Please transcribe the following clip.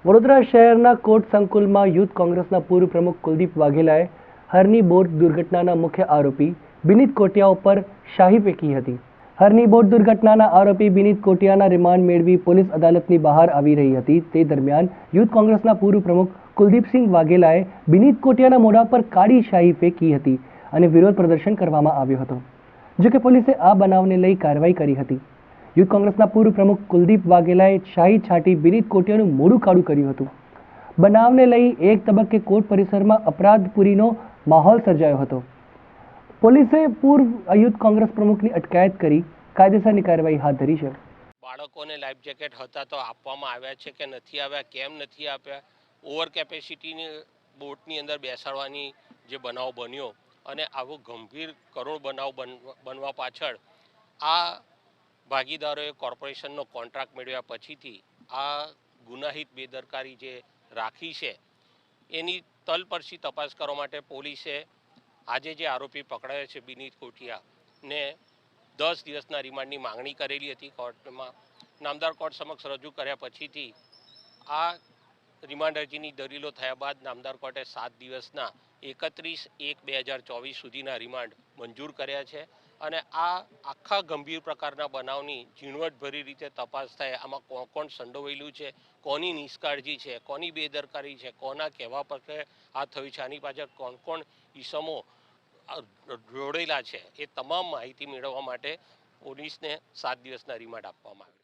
વડોદરા શહેરના કોટ સંકુલમાં યુથ કોંગ્રેસના પૂર્વ પ્રમુખ કુલદીપ વાઘેલાએ હરની બોટ દુર્ઘટનાના મુખ્ય આરોપી બિનીત કોટિયા ઉપર શાહી ફેંકી હતી। હરની બોટ દુર્ઘટનાના આરોપી બિનીત કોટિયાના રિમાન્ડ મેળવી પોલીસ અદાલતની બહાર આવી રહી હતી। તે દરમિયાન યુથ કોંગ્રેસના પૂર્વ પ્રમુખ કુલદીપસિંહ વાઘેલાએ બિનીત કોટિયાના મોઢા પર કાળી શાહી ફેંકી હતી અને વિરોધ પ્રદર્શન કરવામાં આવ્યો હતો। જો કે પોલીસે આ બનાવને લઈ કાર્યવાહી કરી હતી। યુથ કોંગ્રેસના પૂર્વ પ્રમુખ કુલદીપ વાઘેલાએ શાહી છાંટી બિનીત કોટિયાનું મોઢું કાળું કર્યું હતું। બનાવને લઈ એક તબક્કે કોર્ટ પરિસરમાં અપરાધપુરીનો માહોલ સર્જાયો હતો। પોલીસે પૂર્વ યુથ કોંગ્રેસ પ્રમુખની અટકાયત કરી કાયદેસરની કાર્યવાહી હાથ ધરી છે। બાળકોને લાઈફ જેકેટ હતા તો આપવામાં આવ્યા છે કે નથી આવ્યા, કેમ નથી આપ્યા, ઓવર કેપેસિટીની બોટની અંદર બેસાડવાની જે બનાવ બન્યો અને આવો ગંભીર કરુણ બનાવ બનવા પાછળ આ ભાગીદારોએ કોર્પોરેશનનો કોન્ટ્રાક્ટ મેળવ્યા પછીથી આ ગુનાહિત બેદરકારી જે રાખી છે એની તલપરસી તપાસ કરવા માટે પોલીસે આજે જે આરોપી પકડાયો છે બિનીત કોટિયાને 10 દિવસના રિમાન્ડની માંગણી કરેલી હતી કોર્ટમાં। નામદાર કોર્ટ સમક્ષ રજૂ કર્યા પછીથી આ રિમાન્ડ અરજીની દલીલો થયા બાદ નામદાર કોર્ટે 7 દિવસના 31/1/2024 સુધીના રિમાન્ડ મંજૂર કર્યા છે અને આ આખા ગંભીર પ્રકારના બનાવની ઝીણવટભરી રીતે તપાસ થાય, આમાં કોણ સંડોવાયેલું છે, કોની નિષ્કાળજી છે, કોની બેદરકારી છે, કોના કહેવા પર આ થયું છે, આની પાછળ કોણ ઈસમો જોડેલા છે, એ તમામ માહિતી મેળવવા માટે પોલીસને 7 દિવસના રિમાન્ડ આપવામાં આવ્યા।